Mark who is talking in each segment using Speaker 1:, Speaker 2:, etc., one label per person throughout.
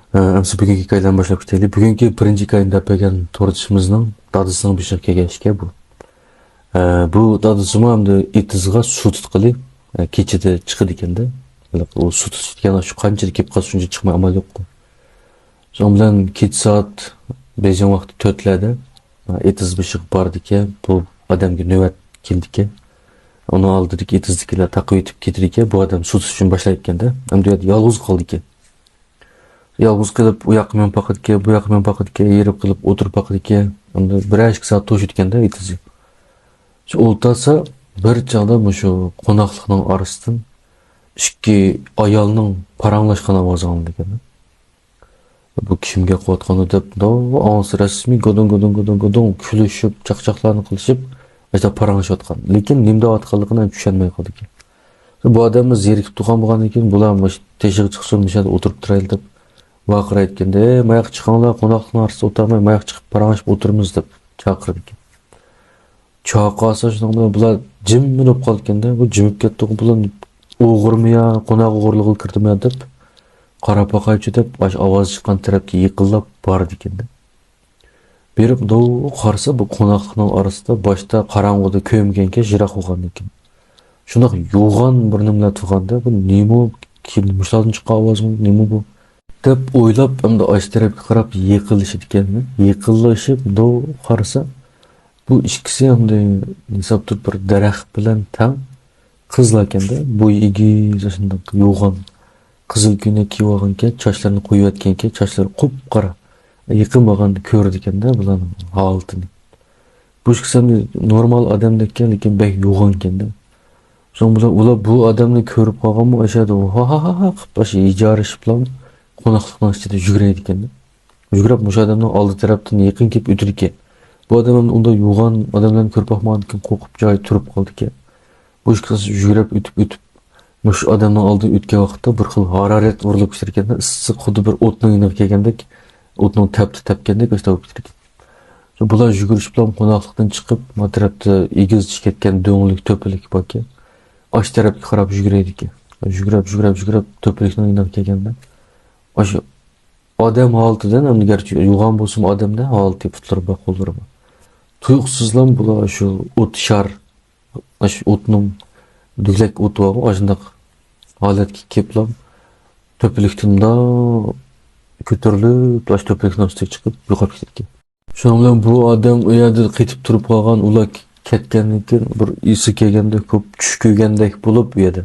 Speaker 1: Әмсі бүгінгі hikayeden başlap ketaylik. Бүгінгі birinci hikayeni depegan tortishimizning dadisining bishib kelgan ishga bu. Bu dadisi hamda etizga suv tutqili kechada chiqadi ekanda. O suv tutgan shu qanchalik kelib qolsa shuncha chiqmay amal yo'q. Shu bilan kech soat bejon vaqti 4larda etiz bishib bordi ekan. Bu odamga navbat keldi ekan. Uni oldiga etizdikilar taqib etib ketdi ekan. Bu odam suv tutish uchun boshlayotganda hamda yolg'iz qoldi ekan. Yalğız kılıp u yoqqa men paqatga, bu yoqqa men paqatga yerib qilib o'tirib paqatga, unda 1-2 soat to'shitganda aytizi. Shu o'ltasa bir chog'da shu qo'noqlikning orasidan ikki ayolning paranglashgan ovozi oldi ekan. Bu kimga qo'yotgani deb, onsi rasmiy godon kulishib, chaqchaqlarni qilishib, ayta paranglashayotgan. Lekin nimda otganligini tushunmay qoldi ekan. Bu odamni zerikib turgan bo'lgan ekan, bular teshik chiqsin, nishada o'tirib turaylik deb vaqir aytganda, mayoq chiqinglar, qo'noqning orasida o'tirmay, mayoq chiqib paranglashib o'tiramiz deb chaqirdi ekan. Chaqasa shunda bular jim bo'lib qolganda, bu jimib ketdi, bular o'g'irmi yo, qo'noq o'g'irlig'i kirdimi deb qarab boqaychi deb, ovoz chiqqan tarafga yiqilib bordi ekanda. Berib qarasa bu qo'noqning orasida boshda qorong'uda ko'mganga jiroq bo'lgan ekan. Shundoq yo'g'on bir nimalar turganda, bu nima, kim mushlardan chiqqan ovozmi, nima bu? deb o'ylab, hamda osh tarafga qarab yiqilishdi ekanmi? Yiqilishib, qarasa bu ikkisi hamda hisob turib bir daraxt bilan tang qizlar ekanda, bu egiz shundoq yo'g'on qizil ko'ylak kiyib olgan ekan, sochlarini qo'yayotgan ekan, sochlari qop-qora. Yiqilmaganini ko'rdi ekanda, bularning holatini. Bu ikkisi normal odamdek ekan, lekin bek yo'g'on ekanda. So'ng ular bu odamni ko'rib qolganmi, o'shada ha qilib ijarishib bilan qo'noqlikning ichida yuguraydi ekan. Yugurib o'sha odamning oldi tarafdan yaqin kelib o'tirdi ekan. Bu odam ham unda yo'g'on odamlarni ko'rib boqmagan ekan, qo'rqib joyi turib qoldi ekan. Bu ikkisi yugurib o'tib mush odamning oldidan o'tgan vaqtda bir xil harorat urilib chiqar ekan, issiq xuddi bir o'tning yoniga kelgandek, o'tning tapgandek o'sha bo'lib ketdi. Bular yugurish bilan qo'noqlikdan chiqib, bu tarafda egiz ketgan do'nglik to'pilik bor ekan. Osh tarafga qarab yuguraydi ekan. Yugurib to'pilikning yoniga kelganda o'sha odam holatidan ham garchi yo'g'on bo'lsin odamda holati putlari bor, qo'llari bor. Tuyuqsizlan bular shu o't shar, shu o'tning duglak o't bor, o'shundoq holatga kelib to'pilikdan ko'tarilib, tosh to'pilikning ustiga chiqib yo'qolib ketgan. Shuning bilan bu odam u yerda qetib turib qolgan, ular ketgandan keyin bir esi kelganda ko'p tush ko'rgandek bo'lib u yerda.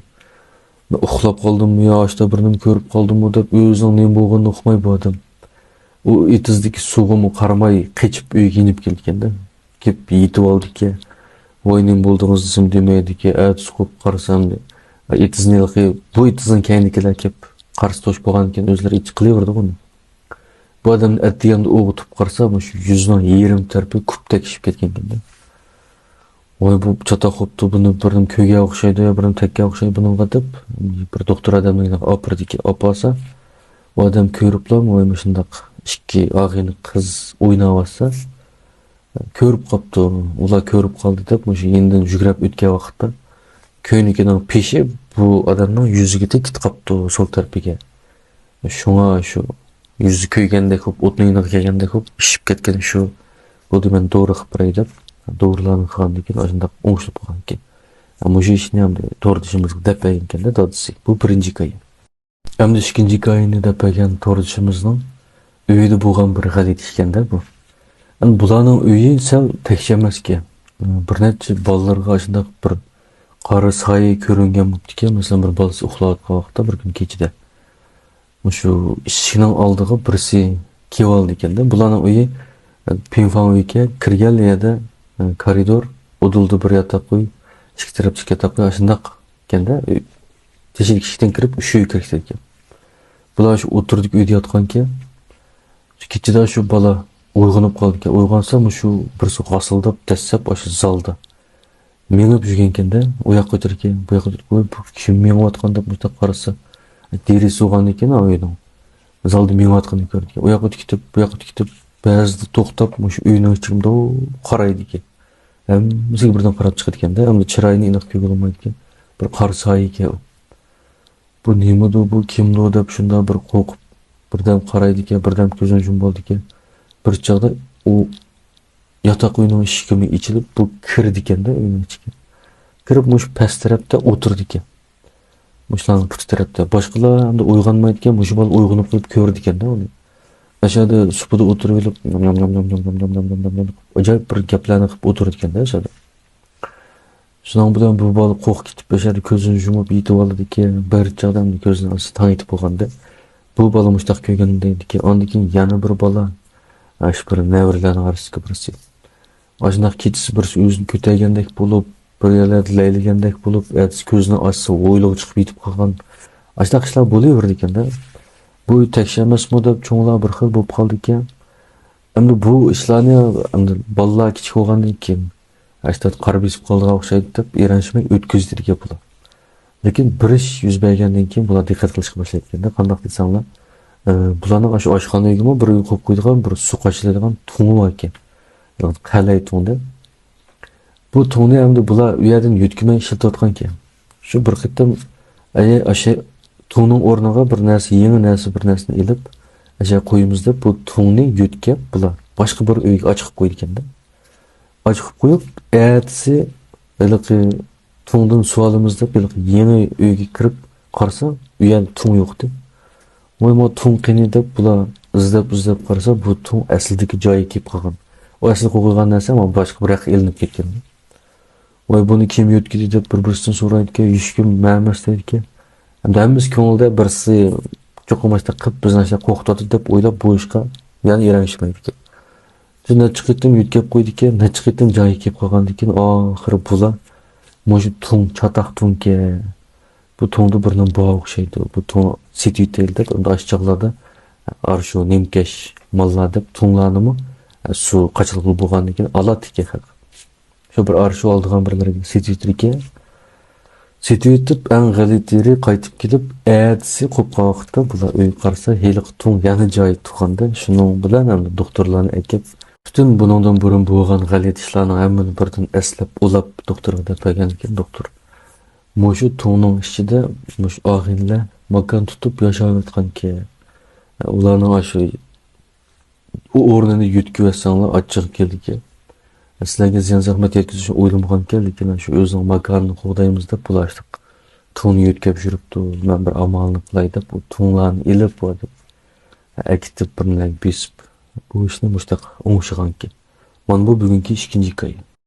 Speaker 1: Uxlab qoldimmi yo, ishda bir nima ko'rib qoldimmi deb o'zining nima bo'lganini uqmay bu odam. U etizdagi suvga qaramay qechib uyga inib kelganda, kelib yetib oldi ekan. Voyning bo'ldingiz sim demaydi ekan, at suqib qarasam etizniki, bu etizning kaynikilar kelib qarshi tosh bo'lgan ekan, o'zlari ich qilaverdi buni. Bu odam atdiganda o'g'itib qarasa, shu yuzining yarim tarafı kupda kishib ketgan ekan. Voy bu chatoq xopti, buni birim ko'yga o'xshaydi yo birim takka o'xshaydi bunga deb bir doktor odamning operdiki opasa, u odam ko'riblar, voy shundoq ikki og'ini qiz o'ynayotsa ko'rib qopti, ular ko'rib qoldi deb o'sha endi yugurib o'tgan vaqtda ko'ynikining peshi bu odamning yuziga tekib qopti sol tarafiga. Shunga shu yuzi ko'ygandek ko'p o'tning yoniga kelgandek ko'p ishib ketgan shu bo'ldi, men to'g'ri qilib deb doğrularını kılan diken aslında oңuşlup kılan diken. Ama şu işini hem de tortuşumuzda depeyen iken de dadısı. Bu birinci hikaye. Hem de ikinci hikayeni depeyen tortuşumuzdan üyede bulgan bir gadet işken de bu. Yani bulanın üyü sel tekşemez ki. Bir netçe ballarga aslında bir qarı sayı körüngen bu diken. Mesela bir balası uxladığı vaqtta bir gün keçide. Şu işinin aldığı birisi keval diken de. Bulanın üyü pinfan üyüke kirgel ya da koridor oduldu bir yatak koy, ikki taraf ikki yatak koy, shundoq ekanda, teshik eshikdan kirib shu uyga kirgan ekan. Bular shu o'tirdik uyda yotgan ekan. Kechida shu bola uyg'onib qoldi ekan. Uyg'onsa shu birsi g'asildab, dastlab o'sha zalda mengib yurgan ekanda, u yoqqa o'tirgan, bu yoqqa o'tirgan, bu kim mengayotgan deb mutlaq qarasa, derisi o'g'an ekan uyning. Zalda mengayotganini ko'rdi ekan. U yoqqa tikib, bu yoqqa tikib, ba'zida to'xtab, shu uyning ichida qaraydi ekan. Biziga birdan qarab chiqadi ekanda, hamda chiroyini aniq ko'rib bo'lmaydi ekan. Bir qarsoy ekan. Bu nimadi, bu kimdi deb shunda bir qo'rqib birden qaraydı ekan, birden ko'zini yumib ekan. Bir chaqda u yotoq uyning eshigi ichilib, bu kirdi ekanda uyning ichiga. Kirib mush past tarafda o'tirdi ekan. Mushlarning put tarafda. Boshqalar hamda uyg'onmaydi ekan, mush bola uyg'onib qolib ko'rdi ekanda uni. Aşağıda supuda o'tirib olib, ajoyib bir gaplarni qilib o'tirdi ekanda aşağıda. Shuning bilan bu bola qo'rqib ketib, aşağıda ko'zini yumib yetib oldi ekan, bir chaqdan ko'zini ochib tangitib qolganda, bu bola mushtaq ko'rganda ekan, ondan keyin yana bir bola, ash bir nevarlarning orasiga birisi. Ashunaq kechisi birisi o'zini ko'targandek bo'lib, bir yerlarda laylagandek bo'lib, ertasi ko'zini ochsa o'ylab chiqib yetib qolgan. Ashunaq ishlar bo'laverdi ekanda. Bu tekshirilmasmi deb cho'nglar bir xil bo'lib qoldi ekan. Endi bu ishlarni endi bolalar kichik bo'lgandan keyin ashtat qarab esib qoldigan o'xshaydi deb eranishmay o'tkazdi degan bular. Lekin bir ish yuz bergandan keyin bular diqqat qilishga boshlaydi ekanda. Qanday desanglar, bularning shu oshxonagami bir uy qo'yib qo'ydigan, bir suv qochiladigan tuğu bor ekan. Yani qalay tuğunda. Bu tuğni endi bular u yerdan yutkimay ishlatayotgan ekan. Shu bir qitim o'sha tuğning o'rniga bir narsa, yangi narsa bir narsani ilib, aja qo'yimiz deb bu tuğni yutkab bular boshqa bir uyga ochib qo'ydi ekanda. Ochib qo'yib, ertasi iliqi tuğdan suvalimiz deb yangi uyga kirib qarasa, u yerda tuğ yo'qdi. Mo'ymo tuğ qani deb bular izlab qarasa, bu tuğ aslidagi joyiga kelib qolgan. O asli qo'yilgan narsa ama boshqa bir yoqqa ilinib ketgan. Voy buni kim yutkidi deb bir-birisidan so'raydi ekan, hech kim ma'lum deydi ekan. Hammamiz ko'ngilda birisi cho'qimashda qilib bizni ashla qo'rqitadi deb o'ylab bu ishga yana erishmaydi ekan. Shunda chiqitdim yutkab qo'ydi ekan, chiqitdim joyiga kelib qolgandan keyin oxiri bular mo'shu tuğ, chatoq tuğga bu tuğni birning bog'i o'xshaydi. Bu tuğ sitiytel deb unda ashchaqlarda arshu nimkash mollar deb tuğlarni su qaçılıqlı bo'lgandan keyin oladi ekan. Shu bir arshu oldigan birlariga sitiyter ekan. Sitiyetib eng g'alitiri qaytib kelib, ertasi qo'pqan vaqtda bular uy qarasa, heliq tuğ yana joyi tuğanda, shuning bilan ham doktorlarni aytib, butun buningdan burun bo'lgan g'alit ishlarning hammani birdan eslab, ulab doktorga deb bergan ekan doktor. Mushu tuğning ichida mush og'inlar makon tutib yashayotgan ekan. Ularning shu o o'rnini yutkib olsanglar achchiq keldi ekan. Sizlarga ziyon zahmat yetkazishni o'ylamagan ekan, lekin shu o'zining makonini qo'g'daymiz deb bulaşdik. Tuğni yutkab yuribdi. Men bir amalni qilay deb u tuğlarni ilib deb akitib birnaga besib bu ishni mushtaq o'ngishgan ekan. Mana bu bugungi ikkinchi hikoya.